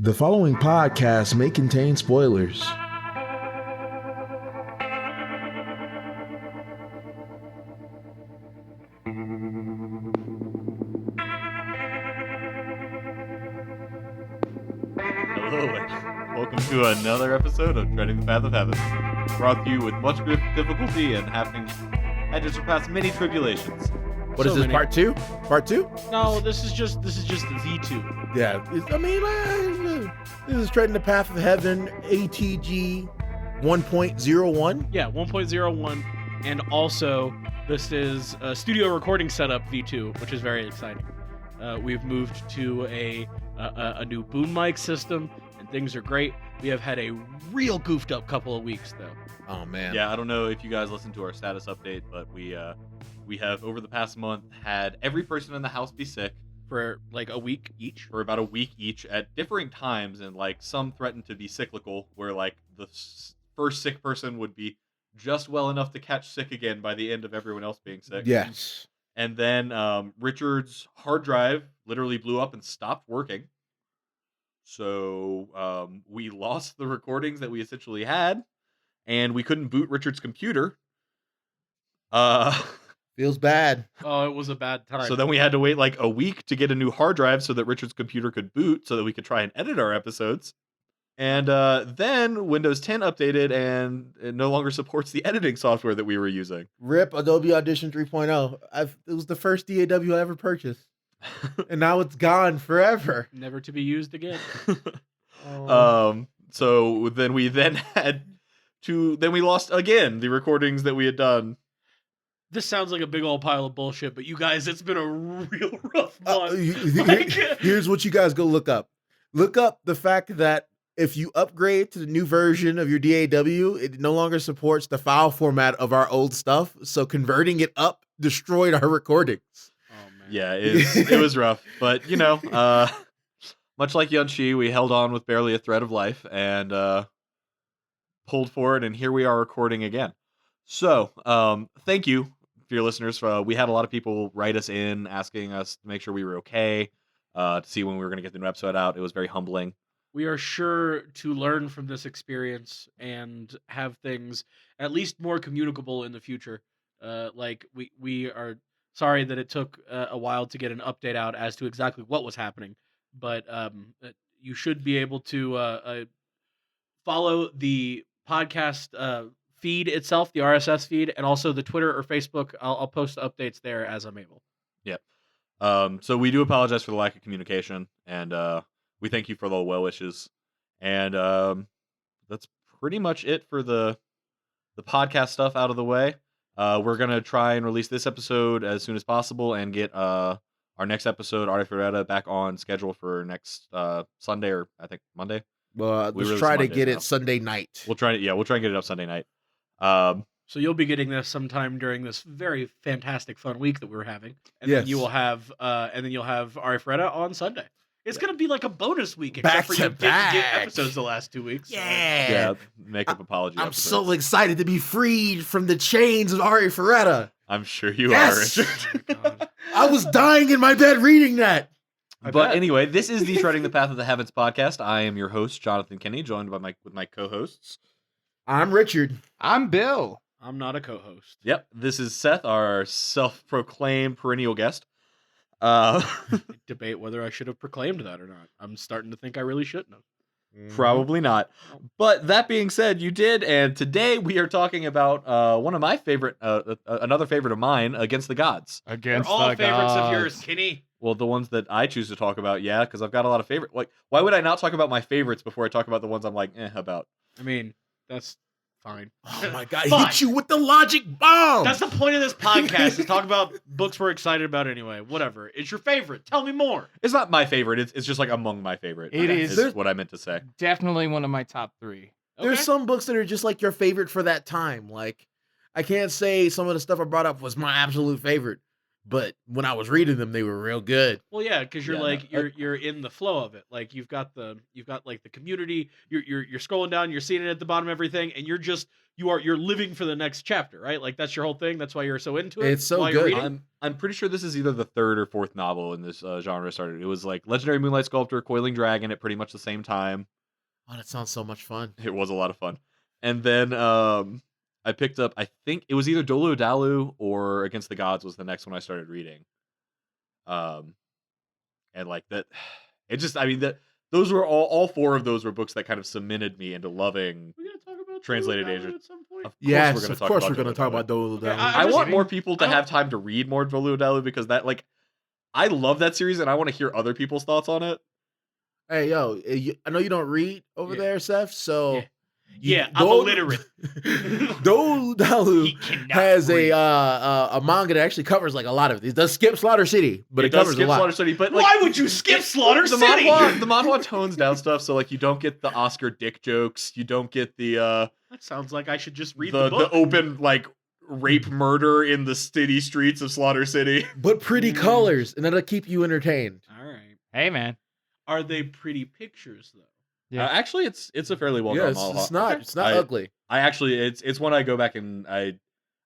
The following podcast may contain spoilers. Hello, and welcome to another episode of Treading the Path of Heaven, brought to you with much difficulty and having had to surpass many tribulations. What is this, part two? Part two? No, this is just the V2. Yeah, this is Treading the Path of Heaven, ATG 1.01. Yeah, 1.01, and also this is a studio recording setup V2, which is very exciting. We've moved to a new boom mic system, and things are great. We have had a real goofed up couple of weeks, though. Oh, man. Yeah, I don't know if you guys listened to our status update, but we have, over the past month, had every person in the house be sick. For like a week each? For about a week each at differing times, and like some threatened to be cyclical, where like the first sick person would be just well enough to catch sick again by the end of everyone else being sick. Yes. And then Richard's hard drive literally blew up and stopped working. So we lost the recordings that we essentially had, and we couldn't boot Richard's computer. Feels bad. Oh, it was a bad time. So then we had to wait like a week to get a new hard drive so that Richard's computer could boot so that we could try and edit our episodes. And then Windows 10 updated and it no longer supports the editing software that we were using. RIP Adobe Audition 3.0. It was the first DAW I ever purchased. And now it's gone forever. Never to be used again. So then we lost again the recordings that we had done. This sounds like a big old pile of bullshit, but you guys, it's been a real rough month. Here's what you guys go look up. Look up the fact that if you upgrade to the new version of your DAW, it no longer supports the file format of our old stuff. So converting it up destroyed our recordings. Oh, man. Yeah, it was rough. But, you know, much like Yunchi, we held on with barely a thread of life and pulled forward, and here we are recording again. So, thank you for your listeners. We had a lot of people write us in asking us to make sure we were okay, to see when we were going to get the new episode out. It was very humbling. We are sure to learn from this experience and have things at least more communicable in the future. Like we are sorry that it took a while to get an update out as to exactly what was happening, but you should be able to follow the podcast feed itself, the RSS feed, and also the Twitter or Facebook. I'll post updates there as I'm able. Yep. So we do apologize for the lack of communication, and we thank you for the well wishes. And that's pretty much it for the podcast stuff out of the way. We're gonna try and release this episode as soon as possible and get our next episode, Artifureta, back on schedule for next Sunday, or I think Monday. Well, let's try to get it Sunday night. We'll try and get it up Sunday night. So you'll be getting this sometime during this very fantastic, fun week that we're having, and then you will have, Arifreda on Sunday. It's gonna be like a bonus week, except for you didn't get episodes the last 2 weeks. Yeah, make-up apology. I'm so excited to be freed from the chains of Arifreda. I'm sure you are, Richard. Oh my God. I was dying in my bed reading that. But anyway, this is the Treading the Path of the Heavens podcast. I am your host, Jonathan Kinney, joined by my co-hosts. I'm Richard. I'm Bill. I'm not a co-host. Yep, this is Seth, our self-proclaimed perennial guest. Debate whether I should have proclaimed that or not. I'm starting to think I really shouldn't have. Probably not. But that being said, you did, and today we are talking about one of my favorite, another favorite of mine, Against the Gods. Against They're all the favorites gods. of yours, Kenny. Well, the ones that I choose to talk about, yeah, because I've got a lot of favorite. Like, why would I not talk about my favorites before I talk about the ones I'm like, about? I mean, that's fine. Oh my God, he Fine. hit you with the logic bomb. That's the point of this podcast, is talk about books we're excited about anyway. Whatever. It's your favorite. Tell me more. It's not my favorite. It's just like among my favorite. It is. Is what I meant to say. Definitely one of my top 3. There's Okay. some books that are just like your favorite for that time. Like, I can't say some of the stuff I brought up was my absolute favorite, but when I was reading them, they were real good. Well, yeah, because you're Yeah, like no, you're in the flow of it. Like you've got like the community. You're scrolling down. You're seeing it at the bottom of everything, and you're living for the next chapter, right? Like that's your whole thing. That's why you're so into it. It's so while you're good. reading. I'm pretty sure this is either the third or fourth novel in this genre started. It was like Legendary Moonlight Sculptor, Coiling Dragon at pretty much the same time. Oh, that sounds so much fun. It was a lot of fun. And then I picked up, I think it was either Douluo Dalu or Against the Gods was the next one I started reading. And like that, it just, I mean, those were all four of those were books that kind of cemented me into loving. We're gonna talk about Translated Douluo Asia. at some point. Of course Yes, we're gonna of talk course about we're going to Douluo talk Dalu. about Douluo Okay, Dalu. I just- want more people to I don't- have time to read more Douluo Dalu because that, like, I love that series and I want to hear other people's thoughts on it. Hey, yo, I know you don't read over Yeah. there, Seth, so... Yeah. Yeah, I'm illiterate. Douluo Dalu has a manga that actually covers like a lot of it. It does skip Slaughter City, but it does covers skip a lot. Slaughter City, but like, Why would you skip Slaughter the City? the manhwa tones down stuff, so like you don't get the Oscar dick jokes, you don't get the That sounds like I should just read the the book. open like rape murder in the city streets of Slaughter City. But pretty colors, and that'll keep you entertained. All right. Hey, man. Are they pretty pictures though? Yeah. Actually, it's a fairly well Yeah, done it's manhwa. not I- ugly. I actually it's one I go back and I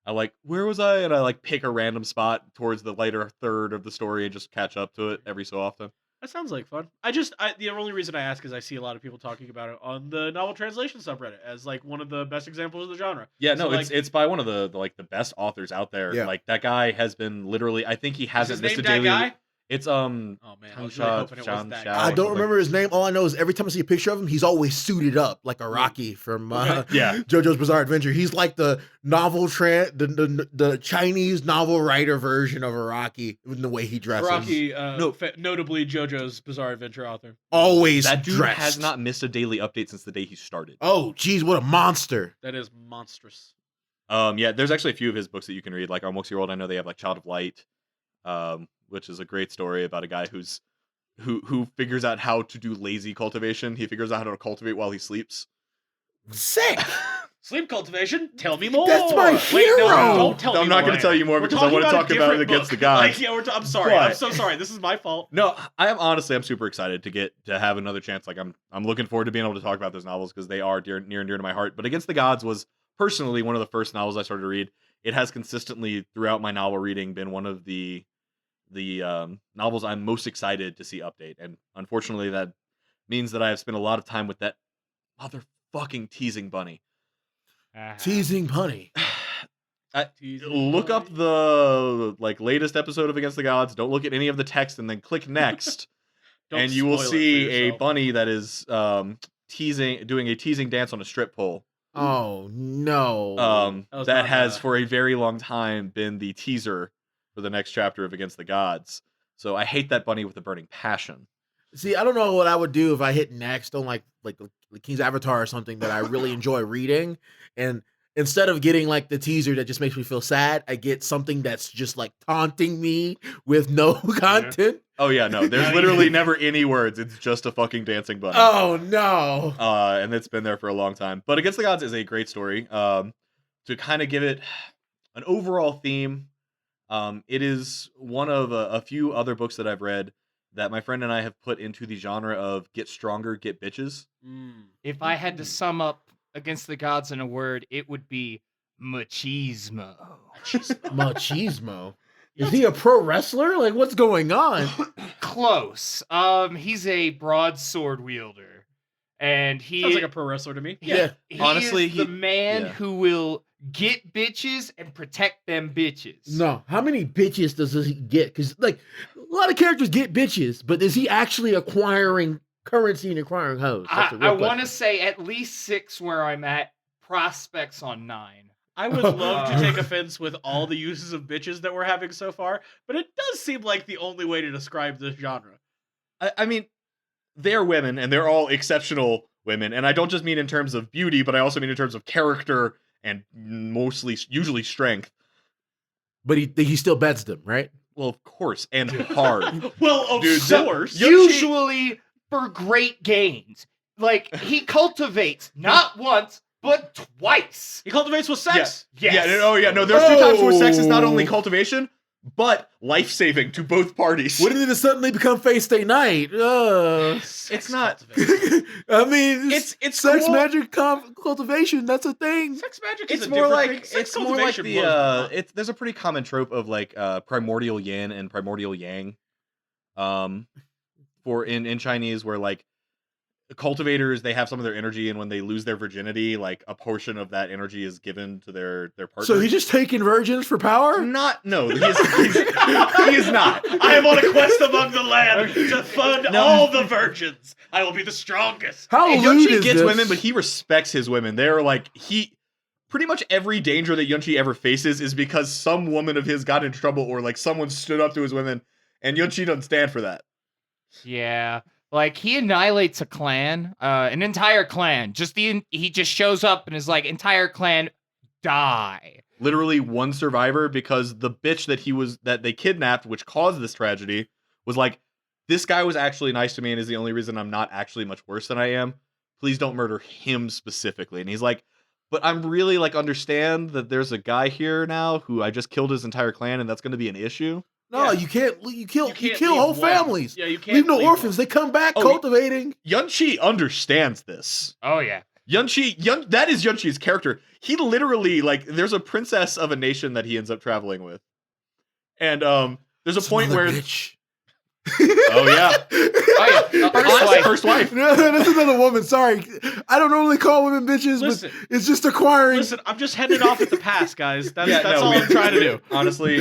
like, where was I? And I like pick a random spot towards the later third of the story and just catch up to it every so often. That sounds like fun. The only reason I ask is I see a lot of people talking about it on the novel translation subreddit as like one of the best examples of the genre. Yeah, So, no, like, it's by one of the like the best authors out there. Yeah. Like that guy has been literally, I think he Is hasn't his missed name a that daily. guy? It's Oh man, I was really hoping it was Shan that Shao. I guy. don't something. remember his name. All I know is every time I see a picture of him, he's always suited up like a Rocky from Yeah. JoJo's Bizarre Adventure. He's like the novel the Chinese novel writer version of a Rocky in the way he dresses. Rocky, No. notably JoJo's Bizarre Adventure author. Always That dude dressed. has not missed a daily update since the day he started. Oh, geez, what a monster! That is monstrous. Yeah, there's actually a few of his books that you can read. Like on Wookiee World, I know they have like Child of Light, which is a great story about a guy who figures out how to do lazy cultivation. He figures out how to cultivate while he sleeps. Sick. Sleep cultivation. Tell me more. That's my Wait, no, hero. don't tell me I'm not more. going to tell you more We're because I want to talking talk a about it different against the book. gods. Like, yeah, I'm sorry. I'm But- so sorry. This is my fault. No, I am honestly, I'm super excited to have another chance. Like I'm looking forward to being able to talk about those novels because they are near and dear to my heart. But Against the Gods was personally one of the first novels I started to read. It has consistently throughout my novel reading been one of the novels I'm most excited to see update. And unfortunately, that means that I have spent a lot of time with that motherfucking teasing bunny. Teasing punny. Look up the like latest episode of Against the Gods. Don't look at any of the text, and then click next. Don't And you will spoil it for see a yourself. bunny that is doing a teasing dance on a strip pole. Oh no. That was That not has bad. for a very long time been the teaser for the next chapter of Against the Gods. So I hate that bunny with a burning passion. See, I don't know what I would do if I hit next on like King's Avatar or something that I really enjoy reading, and instead of getting like the teaser that just makes me feel sad, I get something that's just like taunting me with no content. Oh yeah, no, there's literally never any words. It's just a fucking dancing bunny. Oh no. And it's been there for a long time. But Against the Gods is a great story. To kind of give it an overall theme, it is one of a few other books that I've read that my friend and I have put into the genre of get stronger, get bitches. If I had to sum up Against the Gods in a word, it would be machismo. Machismo. Is he a pro wrestler? Like, what's going on? Close. He's a broadsword wielder, and he Sounds like a pro wrestler to me. Yeah. he Honestly, is the man yeah. who will get bitches and protect them bitches. No, how many bitches does he get? Because like a lot of characters get bitches, but is he actually acquiring currency and acquiring hoes? That's the real I want to question. say at least 6 where I'm at. Prospects on 9. I would love to take offense with all the uses of bitches that we're having so far, but it does seem like the only way to describe this genre. I mean, they're women, and they're all exceptional women. And I don't just mean in terms of beauty, but I also mean in terms of character and usually strength. But he still bets them, right? Well, of course, and hard. Well, of Dude, course. Usually for great gains. Like, he cultivates not once, but twice. He cultivates with sex. Yes. Yeah, no, there's two times where sex is not only Oh. cultivation, but life-saving to both parties. When did it suddenly become Fate Stay Night? It's not. I mean, It's sex cool. magic cultivation. That's a thing. Sex magic is It's a more different like thing. Sex it's more like cultivation the blows my mind. there's a pretty common trope of like primordial yin and primordial yang, for in Chinese, where like cultivators, they have some of their energy, and when they lose their virginity, like a portion of that energy is given to their partner. So he's just taking virgins for power? No, he is not. I am on a quest among the land to fund all the virgins. I will be the strongest. How And lewd Yunchi is gets this? women, but he respects his women. They're like pretty much every danger that Yunchi ever faces is because some woman of his got in trouble or like someone stood up to his women, and Yunchi doesn't stand for that. Yeah. Like, he annihilates a clan, an entire clan. He just shows up and is like, entire clan, die. Literally one survivor, because the bitch that they kidnapped, which caused this tragedy, was like, this guy was actually nice to me and is the only reason I'm not actually much worse than I am. Please don't murder him specifically. And he's like, but I'm really like, understand that there's a guy here now who I just killed his entire clan, and that's going to be an issue. No, Yeah. you can't. You kill leave whole one. families. Yeah, you can't Leave no leave orphans. one. They come back Oh, cultivating. Yunchi understands this. Oh, yeah. That is Yunchi's character. He literally, like, there's a princess of a nation that he ends up traveling with. And there's a point where Bitch. oh yeah. Oh, yeah. First wife. No, that's another woman. Sorry, I don't normally call women bitches, Listen. but it's just acquiring. Listen, I'm just heading off at the pass, guys. That's Yeah, no, all I'm trying to do. Honestly,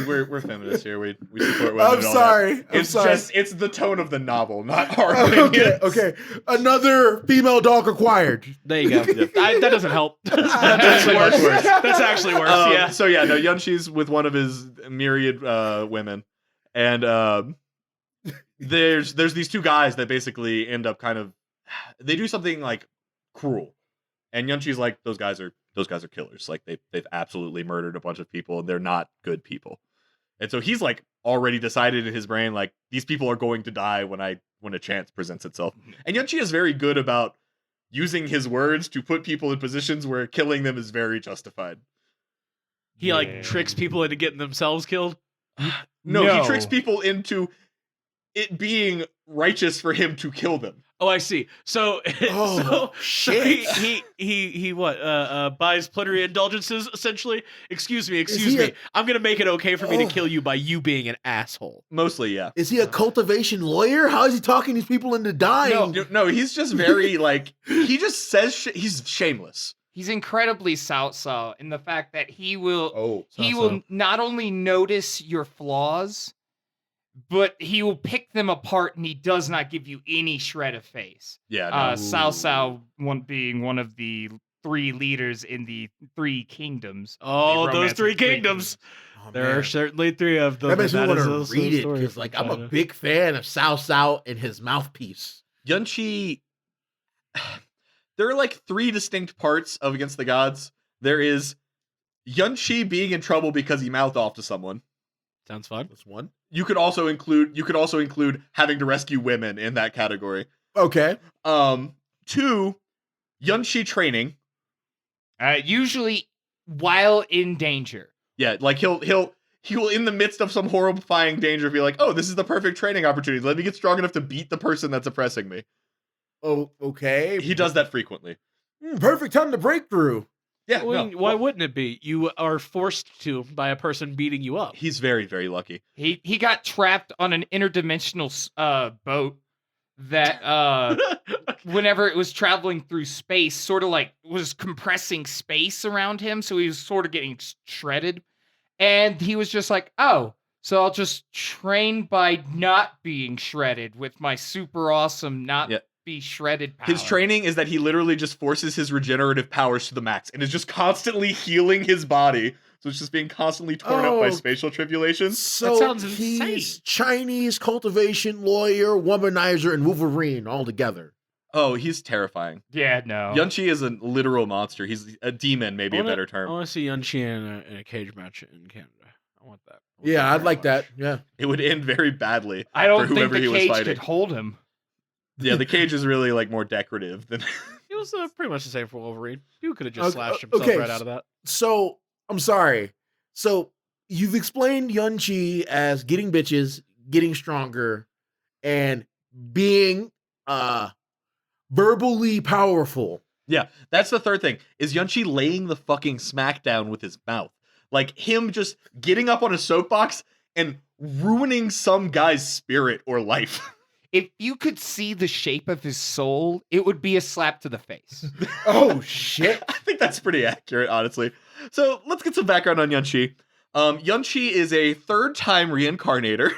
we're feminists here. We support women. I'm and all sorry. that. I'm It's sorry. just it's the tone of the novel, not our Okay, opinions. okay. Another female dog acquired. There you go. That doesn't help. That's actually much worse. That's actually worse. Yeah. So yeah, no, Yunshi's with one of his myriad women, and there's these two guys that basically end up they do something like cruel, and Yunshi's like, those guys are killers. Like they've absolutely murdered a bunch of people, and they're not good people. And so he's like already decided in his brain, like, these people are going to die when a chance presents itself. And Yunchi is very good about using his words to put people in positions where killing them is very justified. He like tricks people into getting themselves killed. No, he tricks people into it being righteous for him to kill them. Oh, I see. So, Oh, so shit. he what? Buys plenary indulgences, essentially. Excuse me. he I'm gonna make it okay for me to Oh. kill you by you being an asshole. Mostly, yeah. Is he a cultivation lawyer? How is he talking these people into dying? No, he's just very like he just says he's shameless. He's incredibly Cao in the fact that he will Oh, he will not only notice your flaws, but he will pick them apart, and he does not give you any shred of face. Yeah, no. Cao being one of the 3 leaders in the 3 kingdoms. Oh, The those romance 3 of kingdoms. Oh, There man. are certainly 3 of them. That makes me and want is to also read a it story because, from like, I'm a China. big fan of Cao and his mouthpiece. Yunchi, there are like 3 distinct parts of Against the Gods. There is Yunchi being in trouble because he mouthed off to someone. Sounds fun. That's one. You could also include having to rescue women in that category. Okay. 2, Yunchi training. Usually while in danger. Yeah, like he will in the midst of some horrifying danger be like, "Oh, this is the perfect training opportunity. Let me get strong enough to beat the person that's oppressing me." Oh, okay. He does that frequently. Perfect time to break through. Yeah, Well, no, why wouldn't it be? You are forced to by a person beating you up. he's very, very lucky. He got trapped on an interdimensional boat that whenever it was traveling through space, sort of like was compressing space around him, so he was sort of getting shredded. And he was just like, "Oh, so I'll just train by not being shredded with my super awesome Yeah. be shredded power." His training is that he literally just forces his regenerative powers to the max and is just constantly healing his body. So it's just being constantly torn up by Oh. spatial tribulations. So sounds he's insane. Chinese cultivation lawyer, womanizer, and Wolverine all together. Oh, he's terrifying. Yeah, no. Yunchi is a literal monster. He's a demon, maybe a better I term. want to see Yunchi in a cage match in Canada. I want that. I want Yeah, that I'd very like much. that. Yeah. It would end very badly. I don't for think whoever he the was cage fighting. could hold him. Yeah, the cage is really like more decorative than. It was pretty much the same for Wolverine. You could have just Okay, slashed himself okay, right out of that. So I'm sorry. So you've explained Yun-Chi as getting bitches, getting stronger, and being verbally powerful. Yeah, that's the third thing. Is Yun-Chi laying the fucking smackdown with his mouth? Like him just getting up on a soapbox and ruining some guy's spirit or life. If you could see the shape of his soul, it would be a slap to the face. Oh shit. I think that's pretty accurate, honestly. So let's get some background on Yun-Chi. Yun-Chi is a third-time reincarnator.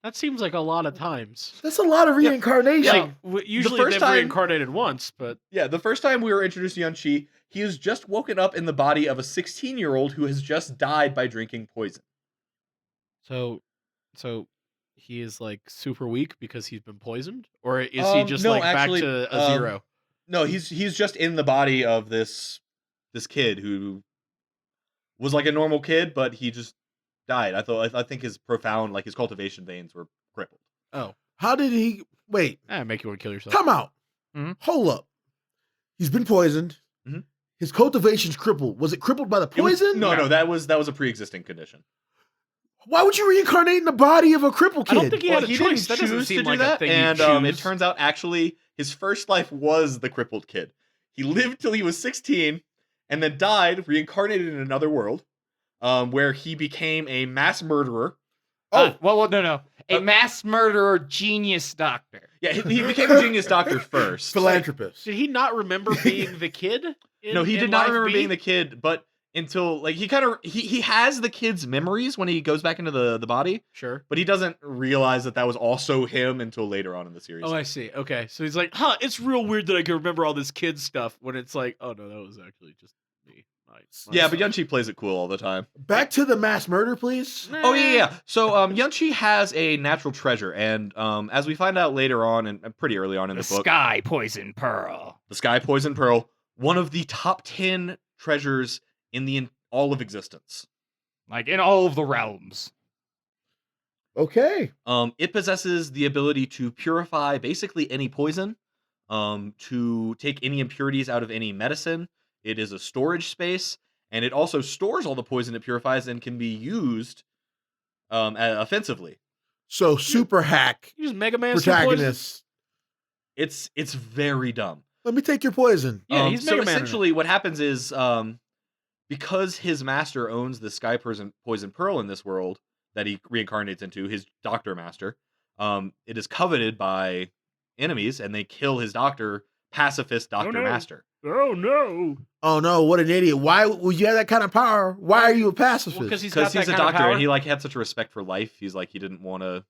That seems like a lot of times. That's a lot of reincarnation. Like usually first they've time- reincarnated once, but Yeah, the first time we were introduced to Yun-Chi, he has just woken up in the body of a 16-year-old who has just died by drinking poison. so he is like super weak because he's been poisoned, or is he just no, like actually, back to a zero? No, he's just in the body of this kid who was like a normal kid, but he just died. I think his profound, like his cultivation veins were crippled. Oh, How did he wait? make you want to kill yourself. Come out. Mhm. Hold up. He's been poisoned. Mhm. His cultivation's crippled. Was it crippled by the It was- poison? no, that was a pre-existing condition. Why would you reincarnate in the body of a crippled kid? I don't think he had a choice. didn't That doesn't choose seem to do like a that, thing you and it choose. turns out actually his first life was the crippled kid. He lived till he was 16, and then died, reincarnated in another world, where he became a mass murderer. No. A mass murderer genius doctor. Yeah, he became a genius doctor first. Philanthropist. Did he not remember being the kid? No, he did not remember being the kid, but until like he has the kid's memories when he goes back into the body, Sure. but he doesn't realize that was also him until later on in the series. Oh, I see. Okay, so he's like, it's real weird that I can remember all this kid stuff when it's like, oh no, that was actually just me. Yeah, but Yun-Chi plays it cool all the time. Back to the mass murder, please. Oh yeah. So Yun-Chi has a natural treasure, and as we find out later on, and pretty early on in The the book, sky poison pearl. the Sky Poison Pearl, one of the top 10 treasures in all of existence. Like in all of the realms. Okay. It possesses the ability to purify basically any poison, to take any impurities out of any medicine. It is a storage space, and it also stores all the poison it purifies and can be used offensively. So super hack You just Mega Man some poison. protagonist. It's very dumb. Let me take your poison. Yeah, he's so Mega Man in it. essentially what happens is because his master owns the Sky Poison Pearl in this world that he reincarnates into, his doctor master, it is coveted by enemies, and they kill his pacifist doctor no. master. Oh no! Oh no, what an idiot. Why would you have that kind of power? Why are you a pacifist? Well, because he's Because got he's that a kind of doctor power. and he like had such a respect for life. He's like he didn't want to.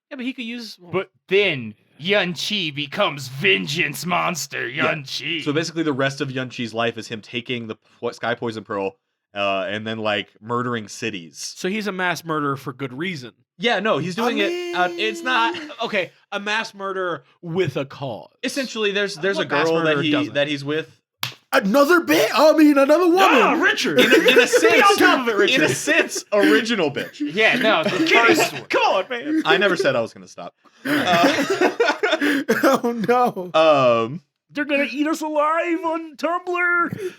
Yeah, but he could use. But then Yun-Chi becomes vengeance monster Yun-Chi. So basically, the rest of Yun-Chi's life is him taking the Sky Poison Pearl and then like murdering cities. So he's a mass murderer for good reason. Yeah, no, he's doing it. It's not. Okay, a mass murderer with a cause. Essentially, there's a What mass girl murderer doesn't? that he's with. Another another woman. Ah, Richard. In a sense, Be on top of it, in Richard. a sense, original bitch. yeah, no, the first one. Come on, man. I never said I was gonna stop. Oh no. They're gonna eat us alive on Tumblr.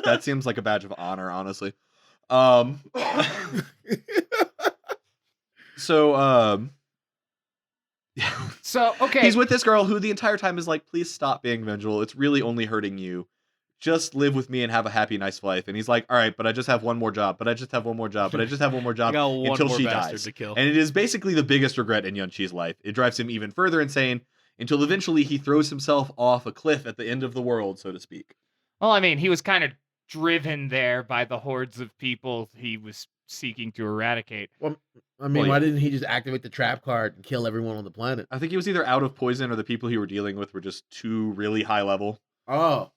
That seems like a badge of honor, honestly. So So, okay. he's with this girl who the entire time is like, please stop being vengeful. It's really only hurting you. Just live with me and have a happy, nice life. And he's like, all right, but I just have one more job. But I just have one more job. But I just have one more I job got one until more she bastard dies. to kill. And it is basically the biggest regret in Yun-Chi's life. It drives him even further insane until eventually he throws himself off a cliff at the end of the world, so to speak. Well, I mean, he was kind of driven there by the hordes of people he was seeking to eradicate. I mean, Well, why yeah. didn't he just activate the trap card and kill everyone on the planet? I think he was either out of poison or the people he were dealing with were just too really high level. Oh,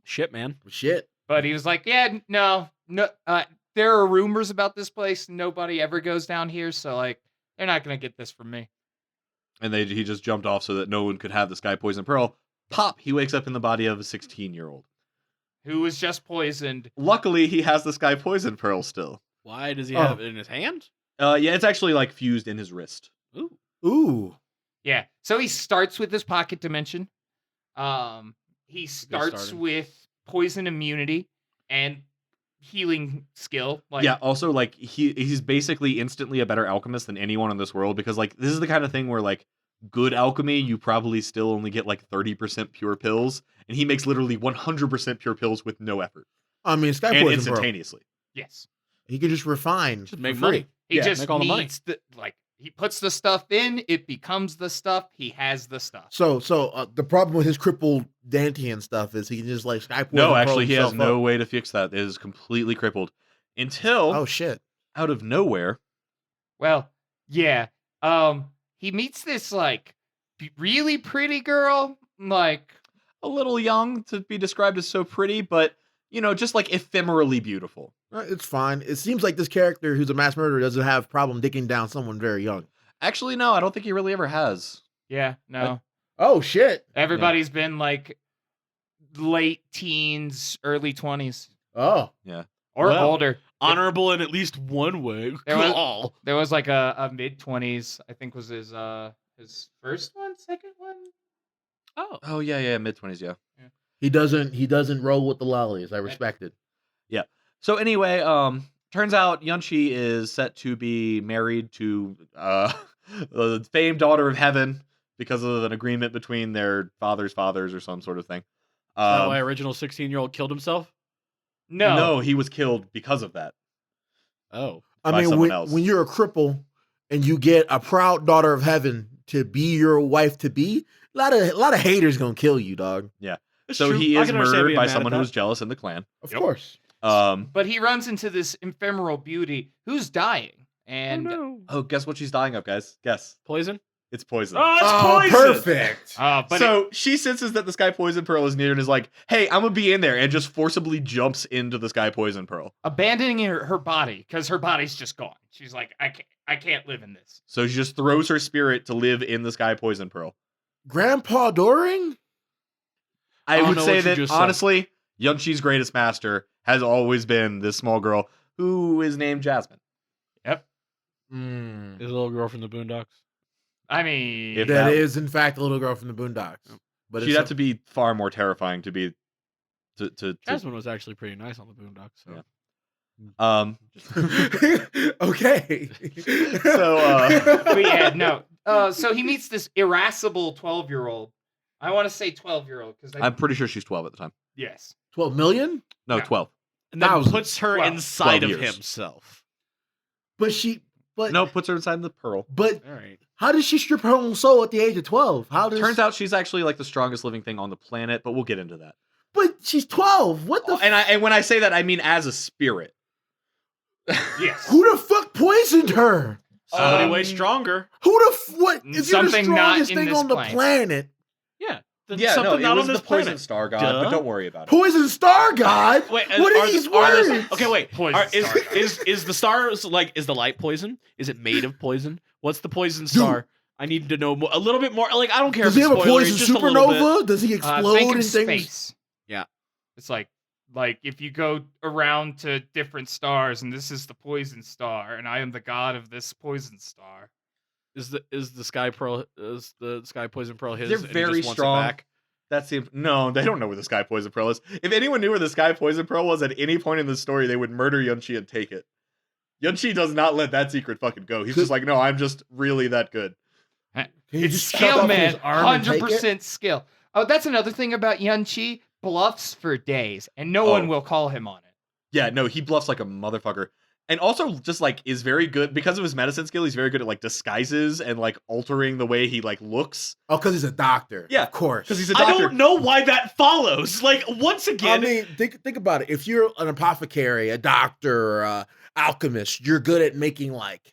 Shit, man. shit. But he was like, yeah, no, there are rumors about this place. Nobody ever goes down here, so, like, they're not going to get this from me. And he just jumped off so that no one could have the Sky Poison Pearl. Pop! He wakes up in the body of a 16-year-old. Who was just poisoned. Luckily, he has the Sky Poison Pearl still. Why does he Oh. have it in his hand? Yeah, it's actually like fused in his wrist. Ooh. Ooh. Yeah. So he starts with this pocket dimension. He starts starting. with poison immunity, and healing skill. Like, yeah, also like he's basically instantly a better alchemist than anyone in this world, because like this is the kind of thing where like good alchemy you probably still only get like 30% pure pills, and he makes literally 100% pure pills with no effort I mean, Sky and Poison Pearl. instantaneously. yes. He can just refine. Just make for money. free. He Yeah, just make all the money. needs he puts the stuff in, it becomes the stuff, he has the stuff. So the problem with his crippled Dantean stuff is he can just like Sky Poison No, Pearl actually, he has himself no up. way to fix that. It is completely crippled until Oh shit! out of nowhere. Well, yeah. He meets this like really pretty girl, like A little young to be described as so pretty, but you know, just like ephemerally beautiful. It's fine. It seems like this character who's a mass murderer doesn't have problem digging down someone very young. Actually, no, I don't think he really ever has. yeah, no. Oh shit! Everybody's been like late teens, early 20s Oh, or Well, older. Honorable in at least one way. There was- Cool. There was like a mid 20s, I think was his first one, second one. Oh yeah, mid-20s, yeah. he doesn't roll with the lollies. I respect it. So anyway, turns out Yunchi is set to be married to the famed daughter of heaven because of an agreement between their father's fathers or some sort of thing. Is that why original 16-year-old killed himself? No. he was killed because of that. Oh. I By mean, someone else. when you're a cripple and you get a proud daughter of heaven to be your wife to be, a lot of haters gonna kill you, dog. It's So true. he I is can understand murdered being by mad at someone who that. was jealous in the clan. Of Yep. course. But he runs into this ephemeral beauty who's dying. And Oh, guess what she's dying of, guys? Guess. Poison? It's poison. Oh, it's Oh, poison! perfect. but So she senses that the Sky Poison Pearl is near and is like, hey, I'm gonna be in there, and just forcibly jumps into the Sky Poison Pearl. abandoning her body because her body's just gone. She's like, I can't live in this. So she just throws her spirit to live in the Sky Poison Pearl. Grandpa Doring? I don't would know say what you that, just said. honestly, Yunchi's greatest master has always been this small girl who is named Jasmine. Yep. Mm. Is a little girl from the Boondocks. I mean, If That that- is, in fact, a little girl from the Boondocks. But She'd have to be far more terrifying to be to Jasmine was actually pretty nice on the Boondocks. So. Yeah. Okay. So, but yeah, no. So he meets this irascible 12-year-old. I want to say 12-year-old because I'm pretty sure she's 12 at the time. yes. 12 million? No, Yeah. 12. And then Thousands. puts her 12 inside of years. himself. But No, puts her inside the pearl. but All right. how did she strip her own soul at the age of 12? How does Turns out she's actually like the strongest living thing on the planet, but we'll get into that. But she's 12. What the And when I say that, I mean as a spirit. Yes. Who the fuck poisoned her? Somebody Um, way stronger. Who the what is you're the something not strongest in thing this on the plane. planet? Yeah. Then Yeah, something no, it not was on this the poison planet. star god, Duh. but don't worry about it. Poison Star God? Wait, What are these words? Okay, wait. Poison Is star. is the stars like is the light poison? Is it made of poison? What's the poison Dude. star? I need to know a little bit more. Like I don't care Does if he it's have a spoilery, poison just a little bit. supernova? Does he explode Think of and things? space. Yeah. It's like if you go around to different stars and this is the poison star and I am the god of this poison star. Is the sky poison pearl his? They're and he very just wants it strong. back? That seems no, they don't know where the Sky Poison Pearl is. If anyone knew where the Sky Poison Pearl was at any point in the story, they would murder Yunchi and take it. Yunchi does not let that secret fucking go. He's just like, no, I'm just really that good. Can you It's just chop skill, off man. his arm and take it? 100% skill. Oh, that's another thing about Yunchi. Bluffs for days, and no Oh. one will call him on it. Yeah, no, he bluffs like a motherfucker. And also just like is very good because of his medicine skill, he's very good at like disguises and like altering the way he like looks. Oh, because he's a doctor. Yeah, of course. Because he's a I doctor. don't know why that follows. Like once I again, mean, think about it. If you're an apothecary, a doctor, alchemist, you're good at making like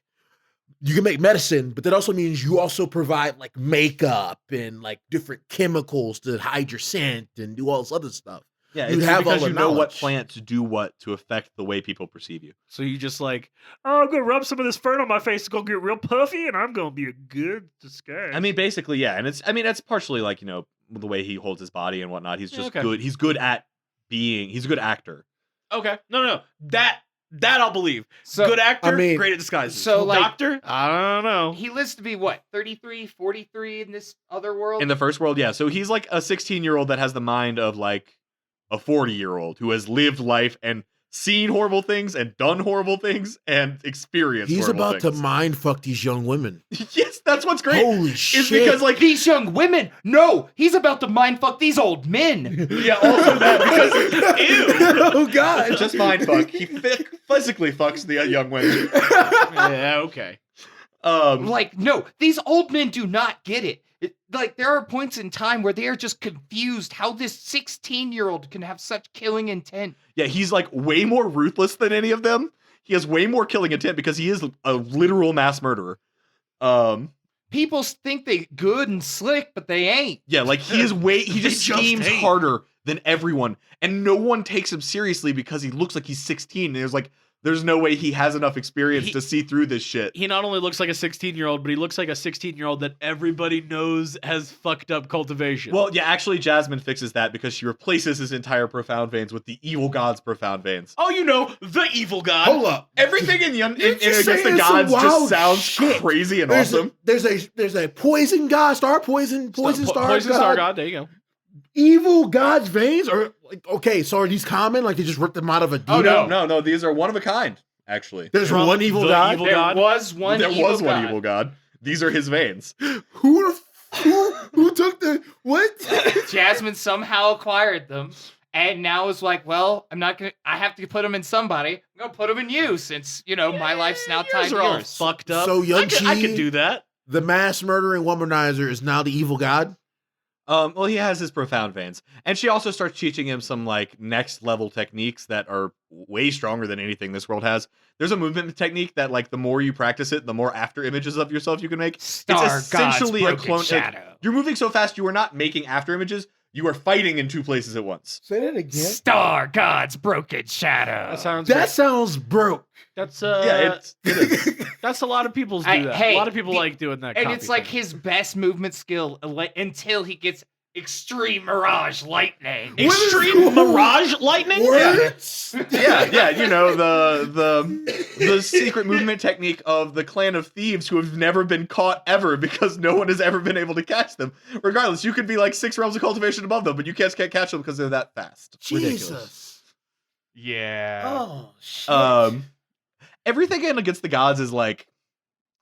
you can make medicine, but that also means you also provide like makeup and like different chemicals to hide your scent and do all this other stuff. Yeah, You'd it's have because all you the know what knowledge. plants do what to affect the way people perceive you. so you just like, oh, I'm gonna rub some of this fern on my face. It's gonna get real puffy, and I'm gonna be a good disguise. I mean, basically, yeah, and it's partially like, you know, the way he holds his body and whatnot. He's just Okay. good. He's good at being. He's a good actor. okay, no, that I'll believe. So Good actor, I mean- great at disguises. So, like- doctor, I don't know. he lives to be what, 33, 43 in this other world? In the first world, yeah. So he's like a 16-year-old that has the mind of like a 40-year-old who has lived life and seen horrible things and done horrible things and experienced He's horrible about to things. mind fuck these young women. Yes, that's what's great. Holy Is shit. because like These young women. No, he's about to mindfuck these old men. yeah, also that because ew. Oh god. Just mind fuck. He physically fucks the young women. Yeah, okay. Like, no, these old men do not get it. Like, there are points in time where they are just confused how this 16-year-old can have such killing intent. Yeah, he's like way more ruthless than any of them. He has way more killing intent because he is a literal mass murderer. People think they good and slick, but they ain't. Yeah, like he is way he just just schemes hate. harder than everyone, and no one takes him seriously because he looks like he's 16. And there's no way he has enough experience to see through this shit. He not only looks like a 16-year-old, but he looks like a 16-year-old that everybody knows has fucked up cultivation. Well, yeah, actually, Jasmine fixes that because she replaces his entire profound veins with the evil god's profound veins. oh, you know, the evil god. Hold up. Everything in You're Against just the saying Gods some just wild sounds shit. crazy and There's awesome. there's a poison god, star poison star Poison god, Star God. There you go. evil god's veins, or like, okay, so are these common? Like they just ripped them out of a Oh demon? no, these are one of a kind. Actually, There's From one evil the god. evil There god? was one there evil was one god. evil god. These are his veins. Who took the what? Jasmine somehow acquired them, and now is like, well, I have to put them in somebody. I'm gonna put them in you, since, my life's now tied Yours to are all yours. fucked up. So I could Yun-Chi- do that. The mass murdering womanizer is now the evil god. Well, he has his profound veins, and she also starts teaching him some like next level techniques that are way stronger than anything this world has. There's a movement technique that like the more you practice it, the more after images of yourself you can make. Star it's essentially God's a broken clone. shadow. You're moving so fast, you are not making after images. You are fighting in two places at once. Say that again. Star God's broken shadow. That Sounds broke. That's Yeah, it is. that's a lot of people's do I- that. hey, a lot of people the- like doing that. And copy it's like thing. his best movement skill until he gets extreme mirage lightning. Extreme Mirage Lightning. Words. Yeah, the secret movement technique of the clan of thieves who have never been caught ever because no one has ever been able to catch them. Regardless, you could be like 6 realms of cultivation above them, but you can't catch them because they're that fast. Ridiculous. Jesus. Yeah. Oh shit. Everything in Against the Gods is like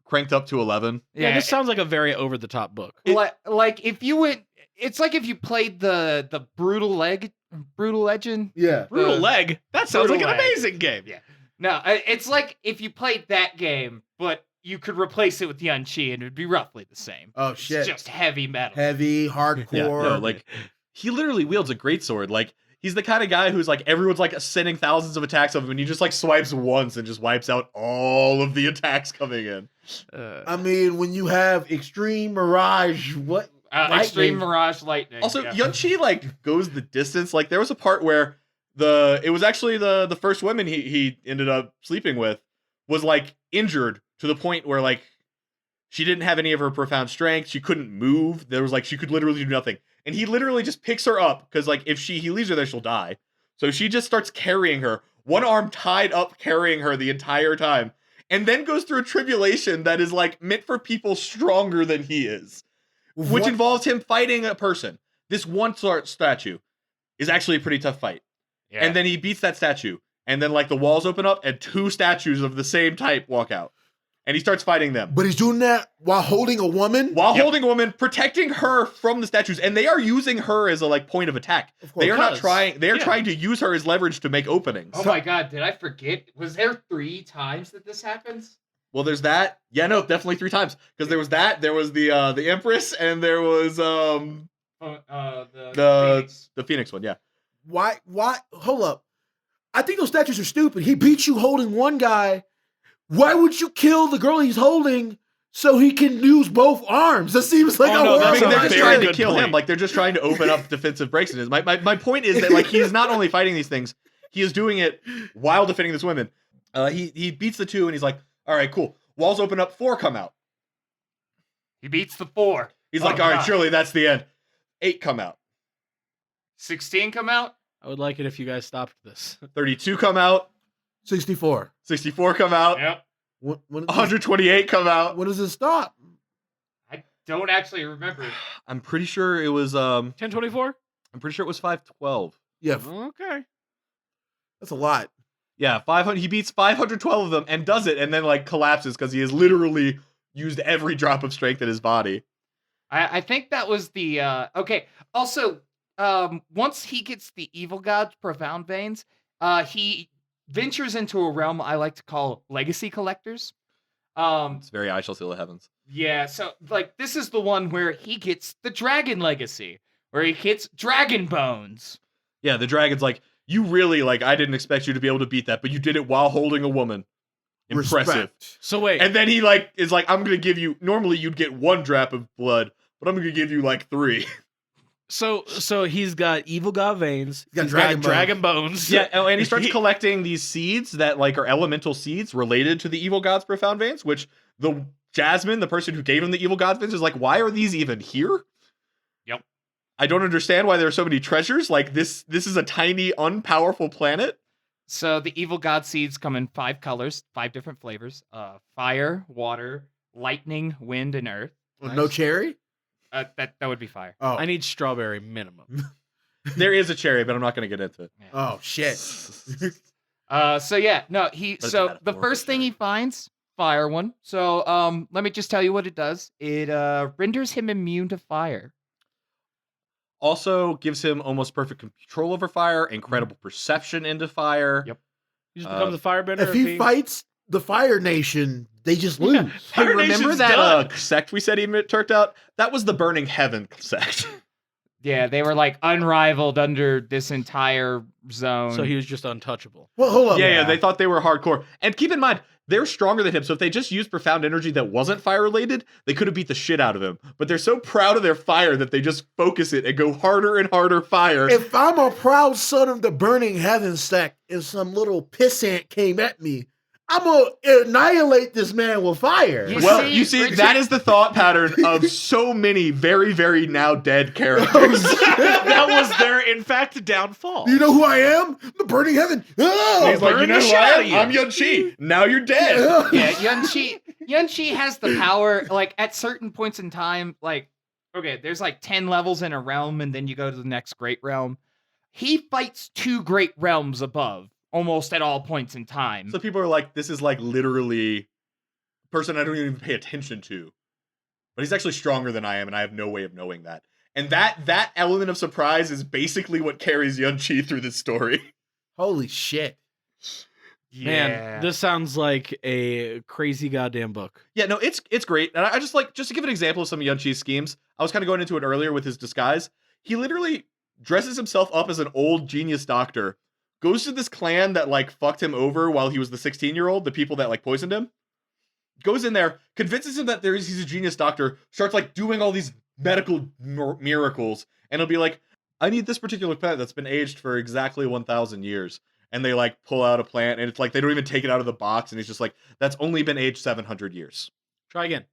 cranked up to 11. Yeah, this sounds like a very over the top book. Like if you would, it's like if you played the brutal legend. Yeah. Brutal the- Leg. That sounds like Brutal an Leg. amazing game. Yeah. No, it's like if you played that game, but you could replace it with Yun-Chi and it would be roughly the same. Oh It's shit. just heavy metal. Heavy, hardcore. Yeah, no, like he literally wields a greatsword. Like he's the kind of guy who's like everyone's like sending thousands of attacks of him, and he just like swipes once and just wipes out all of the attacks coming in. I mean, when you have extreme mirage, what? Extreme lightning. Mirage Lightning. Also, yeah. Yun-Chi like goes the distance. Like there was a part where it was actually the first woman he ended up sleeping with was like injured to the point where like she didn't have any of her profound strength. She couldn't move. There was like she could literally do nothing. And he literally just picks her up because like if he leaves her there, she'll die. So she just starts carrying her, one arm tied up, carrying her the entire time, and then goes through a tribulation that is like meant for people stronger than he is. Which What? involves him fighting a person. This one statue is actually a pretty tough fight. Yeah. And then he beats that statue. And then like the walls open up and 2 statues of the same type walk out. And he starts fighting them. But he's doing that while holding a woman. While holding a woman, protecting her from the statues. And they are using her as a like point of attack. Of course. They are not Because- trying. They are yeah. trying to use her as leverage to make openings. Oh my god, did I forget? Was there 3 times that this happens? Well, there's that. Yeah, no, definitely 3 times. Because there was that. There was the Empress, and there was The the Phoenix. the Phoenix one. Yeah. Why? Hold up. I think those statues are stupid. He beats you holding one guy. Why would you kill the girl he's holding so he can use both arms? That seems like Oh, a no, I that's mean, horrible a they're very just idea. trying to good kill him. point. Like they're just trying to open up defensive breaks in his. My point is that like he's not only fighting these things, he is doing it while defending this woman. He beats the 2 and he's like, all right, cool. Walls open up, 4 come out. He beats the 4. He's Oh, like, all right, God. surely that's the end. 8 come out. 16 come out? I would like it if you guys stopped this. 32 come out. 64. 64 come out. Yep. When 128 come out. when does it stop? I don't actually remember. I'm pretty sure it was 1024? I'm pretty sure it was 512. Yeah, Okay. that's a lot. Yeah, 500. He beats 512 of them and does it, and then like collapses because he has literally used every drop of strength in his body. I think that was the okay. Also, once he gets the evil god's profound veins, he ventures into a realm I like to call legacy collectors. It's very I shall seal the heavens. Yeah, so like this is the one where he gets the dragon legacy, where he gets dragon bones. Yeah, the dragon's like, you really like. I didn't expect you to be able to beat that, but you did it while holding a woman. Impressive. Respect. So wait, And then he like is like, I'm gonna give you. Normally you'd get 1 drop of blood, but I'm gonna give you like 3. so he's got evil god veins. He's got He's dragon got dragon bones. Yeah, and he starts collecting these seeds that like are elemental seeds related to the evil god's profound veins, which the Jasmine, the person who gave him the evil god veins, is like, why are these even here? Yep. I don't understand why there are so many treasures. Like this is a tiny, unpowerful planet. So the evil god seeds come in 5 colors, 5 different flavors: fire, water, lightning, wind, and earth. No cherry? That would be fire. Oh. I need strawberry minimum. There is a cherry, but I'm not going to get into it. Yeah. Oh, shit. So yeah, no, he. But it's a So the metaphorical first thing he cherry. finds, fire one. So let me just tell you what it does. It renders him immune to fire. Also gives him almost perfect control over fire, incredible perception into fire. Yep. He just becomes a firebender. If he fights the Fire Nation, they just lose. Hey, Fire remember Nation's that done. sect we said he turned out? That was the Burning Heaven sect. Yeah, they were like unrivaled under this entire zone. So he was just untouchable. Well, hold up. Yeah, they thought they were hardcore. And keep in mind, they're stronger than him, so if they just used profound energy that wasn't fire-related, they could have beat the shit out of him. But they're so proud of their fire that they just focus it and go harder and harder fire. If I'm a proud son of the Burning Heaven sect and some little pissant came at me, I'm going to annihilate this man with fire. You Well, see, you see, Richard- that is the thought pattern of so many very, very now dead characters. That was their, in fact, downfall. You know who I am? The Burning Heaven. Oh, He's like, burn you know the who shit I out am? of you." I'm Yun-Chi. Now you're dead. yeah, Yun-Chi has the power, like, at certain points in time, like, okay, there's like 10 levels in a realm, and then you go to the next great realm. He fights 2 great realms above, almost at all points in time. So people are like, this is like literally a person I don't even pay attention to. But he's actually stronger than I am, and I have no way of knowing that. And that element of surprise is basically what carries Yun-Chi through this story. Holy shit. Man, this sounds like a crazy goddamn book. Yeah, no, it's great. And I just like, just to give an example of some of Yun-Chi's schemes, I was kind of going into it earlier with his disguise. He literally dresses himself up as an old genius doctor, goes to this clan that like fucked him over while he was the 16-year-old, the people that like poisoned him, goes in there, convinces him that he's a genius doctor, starts like doing all these medical miracles, and he'll be like, I need this particular plant that's been aged for exactly 1,000 years. And they like pull out a plant, and it's like they don't even take it out of the box, and he's just like, that's only been aged 700 years. Try again.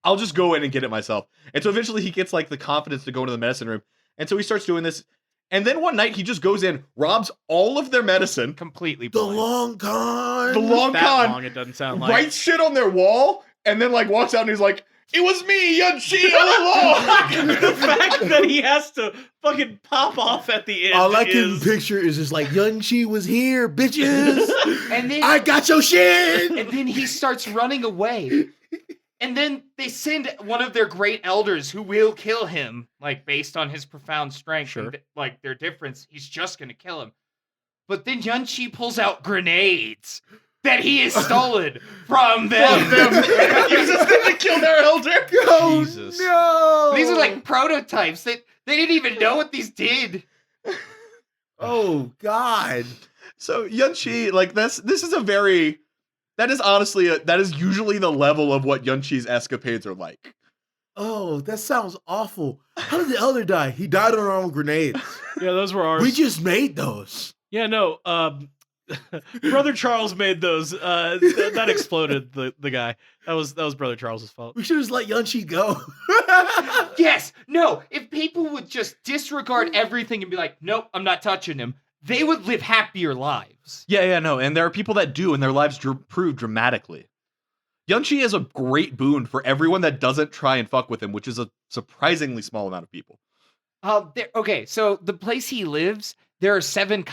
I'll just go in and get it myself. And so eventually he gets like the confidence to go into the medicine room. And so he starts doing this. And then one night he just goes in, robs all of their medicine, completely The blind. long con. the long That con, long, it doesn't sound like. writes shit on their wall, and then like walks out and he's like, it was me, Yun-Chi, all along. The fact that he has to fucking pop off at the end All I can is... picture is just like, Yun-Chi was here, bitches. And then I got your shit. and then he starts running away. And then they send one of their great elders who will kill him, like based on his profound strength Sure. and like their difference. He's just gonna kill him. But then Yun-Chi pulls out grenades that he has stolen from them. Uses them to kill their elder. Oh, Jesus. no. These are like prototypes. They didn't even know what these did. Oh, God. So Yun-Chi, like this is a very, that is honestly, that is usually the level of what Yun-Chi's escapades are like. Oh, that sounds awful. How did the elder die? He died on our own grenades. Yeah, those were ours. We just made those. Yeah, no. Brother Charles made those. That exploded the guy. That was Brother Charles's fault. We should just let Yun-Chi go. Yes, no. If people would just disregard everything and be like, nope, I'm not touching him, they would live happier lives. Yeah, no, and there are people that do, and their lives improve dramatically. Yun-Chi is a great boon for everyone that doesn't try and fuck with him, which is a surprisingly small amount of people. Okay, so the place he lives, there are seven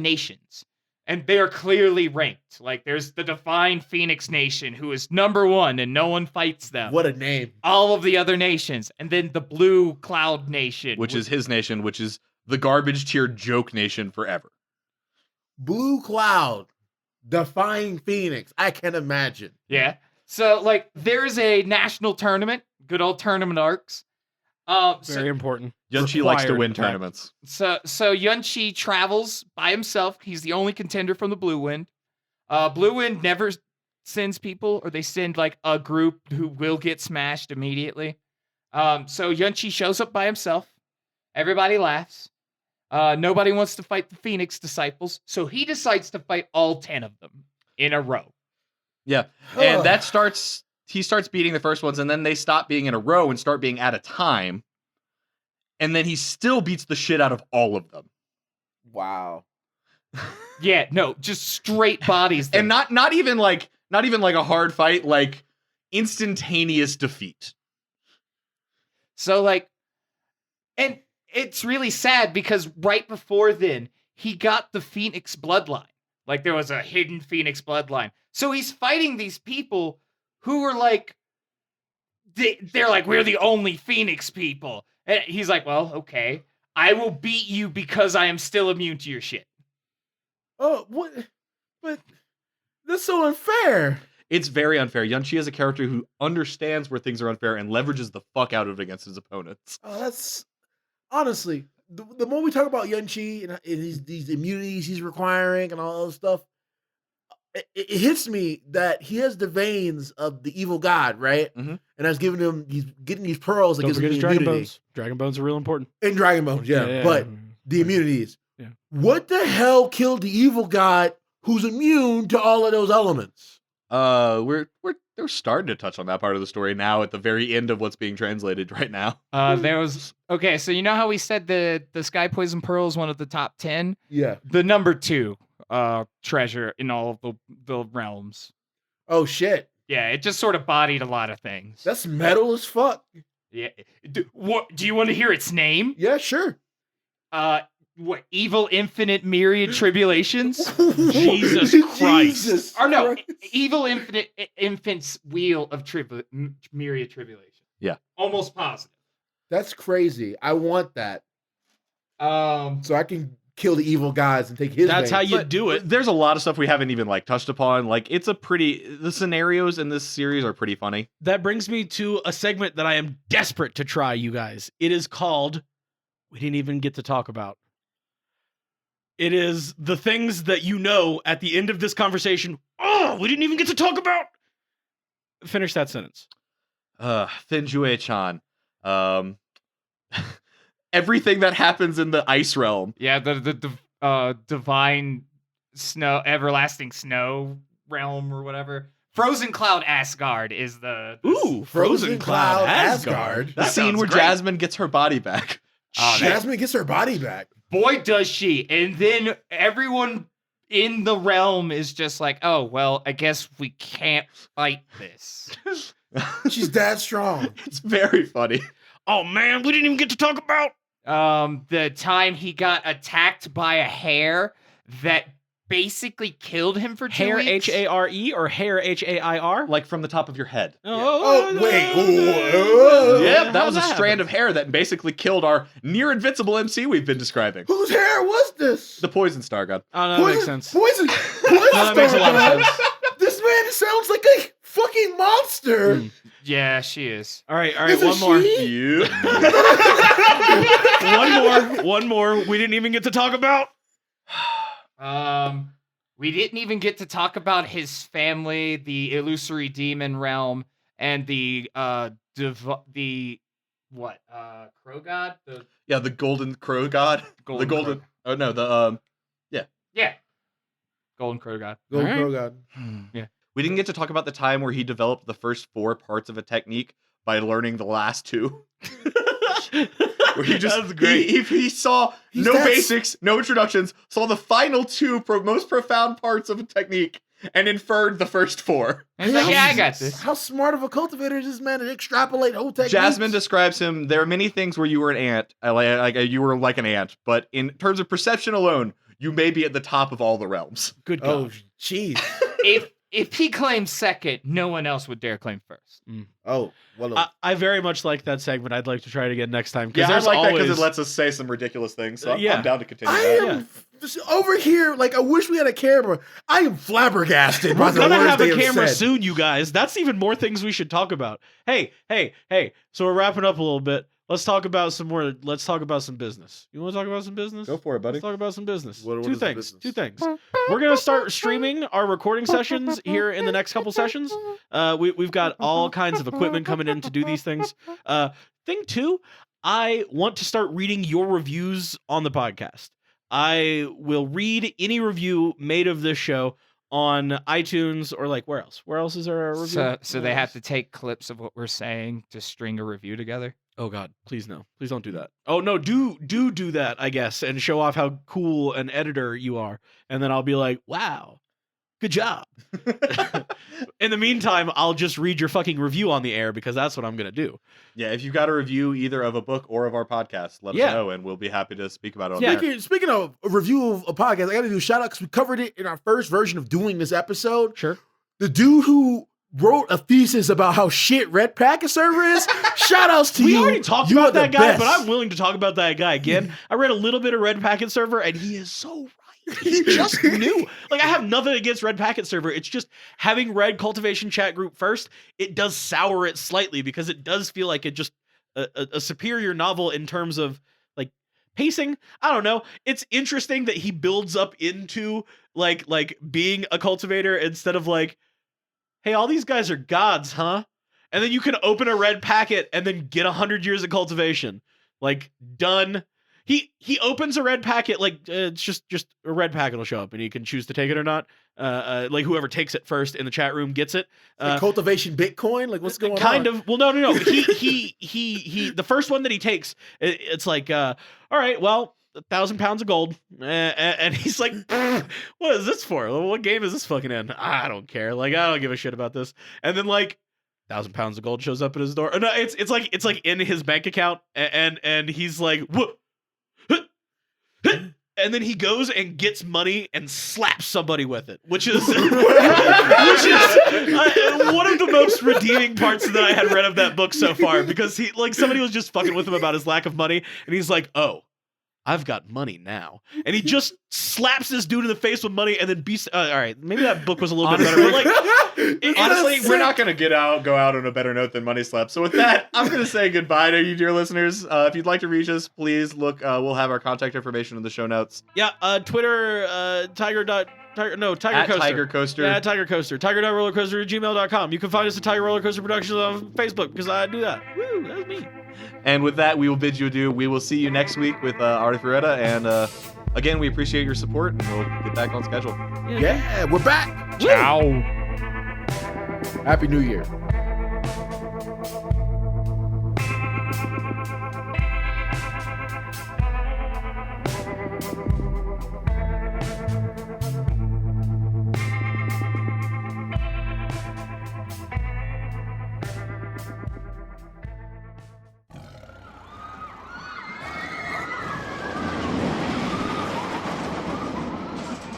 nations. And they are clearly ranked. Like, there's the Divine Phoenix Nation, who is number 1, and no one fights them. What a name. All of the other nations. And then the Blue Cloud Nation. Which is his nation, which is the garbage tier joke nation forever. Blue Cloud. Defying Phoenix. I can imagine. Yeah. So, like, there's a national tournament. Good old tournament arcs. Very important. Yunchi likes to Required, win in fact. tournaments. So Yunchi travels by himself. He's the only contender from the Blue Wind. Blue Wind never sends people, or they send like a group who will get smashed immediately. So Yunchi shows up by himself. Everybody laughs. Nobody wants to fight the Phoenix Disciples, so he decides to fight all 10 of them in a row. Yeah. And that starts... He starts beating the first ones, and then they stop being in a row and start being at a time. And then he still beats the shit out of all of them. Wow. Yeah, no, just straight bodies. And not even like a hard fight, like instantaneous defeat. So, like, and it's really sad because right before then, he got the Phoenix bloodline. Like, there was a hidden Phoenix bloodline. So he's fighting these people who are like, they're like, we're the only Phoenix people. And he's like, well, okay, I will beat you because I am still immune to your shit. Oh, what? But that's so unfair. It's very unfair. Yunchi is a character who understands where things are unfair and leverages the fuck out of it against his opponents. Oh, that's honestly the more we talk about Yunchi and these immunities he's requiring and all that stuff, it hits me that he has the veins of the evil god, right? Mm-hmm. And that's giving him, he's getting these pearls that Don't gives him forget the his dragon immunity. bones. Dragon bones are real important. And dragon bones, yeah. But the immunities. Yeah. What the hell killed the evil god who's immune to all of those elements? We're starting to touch on that part of the story now at the very end of what's being translated right now. There was, okay, so you know how we said the Sky Poison Pearl is one of the top 10? Yeah. The number 2 treasure in all of the realms. Oh shit. Yeah, it just sort of bodied a lot of things. That's metal as fuck. Yeah. Do you want to hear its name? Yeah, sure. What? Evil Infinite Myriad Tribulations? Jesus Christ. Jesus Or no, Christ. Evil Infant's Wheel of Myriad Tribulation. Yeah. Almost positive. That's crazy. I want that. So I can kill the evil guys and take his That's veins. how you But do it. There's a lot of stuff we haven't even like touched upon. Like the scenarios in this series are pretty funny. That brings me to a segment that I am desperate to try, you guys. It is called We Didn't Even Get to Talk About. It is the things that you know at the end of this conversation. Oh, we didn't even get to talk about. Finish that sentence. Finjue-chan. Everything that happens in the ice realm. Yeah, the divine snow, everlasting snow realm or whatever. Frozen Cloud Asgard is the Ooh, Frozen Cloud Asgard. The That scene sounds where great. Jasmine gets her body back. Oh, that- Jasmine gets her body back. boy does she. And then everyone in the realm is just like, oh, well, I guess we can't fight this. She's that strong. It's very funny. Oh man, we didn't even get to talk about. The time he got attacked by a hare that basically killed him for 2 Hair weeks. H-A-R-E or hair H-A-I-R? Like from the top of your head. Oh, wait. Ooh, Yep, that was a how's that strand happen? of hair that basically killed our near invincible MC we've been describing. Whose hair was this? The Poison Star God. Oh, no, that makes sense. Poison. No, that makes a lot of sense. This man sounds like a fucking monster. Mm. Yeah, she is. All right, Is it one more. she? One more. We didn't even get to talk about. We didn't even get to talk about his family, the illusory demon realm, and the crow god? Yeah, the Golden Crow God. Golden the Golden. Crow. Oh no, the Yeah. Golden crow god. Golden All right. Crow God. We didn't get to talk about the time where he developed the first 4 parts of a technique by learning the last 2. Where he just That's great. He saw He's no that- basics, no introductions, saw the final 2 most profound parts of a technique, and inferred the first 4. And he's like, yeah, I got this. How smart of a cultivator is this man to extrapolate whole techniques? Jasmine describes him. There are many things where you were an ant, like you were like an ant, but in terms of perception alone, you may be at the top of all the realms. Good Oh, God. jeez. If he claims second, no one else would dare claim first. Oh, well. I very much like that segment. I'd like to try it again next time. Yeah, I there's like that always... because it lets us say some ridiculous things. So Yeah. I'm down to continue I that. am over here. Like, I wish we had a camera. I am flabbergasted by We're the gonna words have they a camera said. soon, you guys. That's even more things we should talk about. Hey. So we're wrapping up a little bit. Let's talk about some more. Let's talk about some business. You want to talk about some business? Go for it, buddy. Let's talk about some business. What Two is the things. business? Two things. We're gonna start streaming our recording sessions here in the next couple sessions. We've got all kinds of equipment coming in to do these things. Thing two, I want to start reading your reviews on the podcast. I will read any review made of this show on iTunes or like where else? Where else is there a review? So they have to take clips of what we're saying to string a review together. Oh God, please no. Please don't do that. Oh no, do that, I guess, and show off how cool an editor you are. And then I'll be like, wow, good job. In the meantime, I'll just read your fucking review on the air because that's what I'm gonna do. Yeah, if you've got a review either of a book or of our podcast, let us know, and we'll be happy to speak about it on there. Speaking of a review of a podcast, I got to do a shout out because we covered it in our first version of doing this episode. Sure. The dude who wrote a thesis about how shit Red Packet server is. Shout outs to We you. already talked You are about that the guy, best. but I'm willing to talk about that guy again. I read a little bit of Red Packet server, and he is so right. He's just new. Like, I have nothing against Red Packet server. It's just having read Cultivation Chat Group first, it does sour it slightly because it does feel like it just a superior novel in terms of like pacing. I don't know. It's interesting that he builds up into like being a cultivator instead of like, hey, all these guys are gods, huh? And then you can open a red packet and then get 100 years of cultivation. Like, done. He opens a red packet, like it's just a red packet will show up and you can choose to take it or not. Like whoever takes it first in the chat room gets it. Like cultivation Bitcoin? Like what's going on? Kind of. Well, no. He the first one that he takes, it's like, all right, well, 1,000 pounds of gold. And he's like, what is this for? What game is this fucking in? I don't care. Like, I don't give a shit about this. And then like 1,000 pounds of gold shows up at his door. No, it's like in his bank account, and he's like, what? And then he goes and gets money and slaps somebody with it, which is one of the most redeeming parts that I had read of that book so far, because he like somebody was just fucking with him about his lack of money, and he's like, oh, I've got money now, and he just slaps this dude in the face with money, and then beats. All right, maybe that book was a little bit better, but like, Honestly, we're not going to go out on a better note than Money Slap. So with that, I'm going to say goodbye to you, dear listeners. If you'd like to reach us, please look. We'll have our contact information in the show notes. Yeah, Twitter, Tiger Coaster. Tiger Coaster. Yeah, Tiger Coaster. Tiger.rollercoaster@gmail.com. You can find us at Tiger Roller Coaster Productions on Facebook because I do that. Woo, that's me. And with that, we will bid you adieu. We will see you next week with Artie Ferretta. And again, we appreciate your support, and we'll get back on schedule. Yeah, we're back. Ciao. Happy New Year.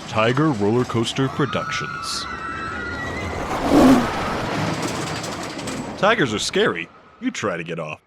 Tiger Roller Coaster Productions. Tigers are scary. You try to get off.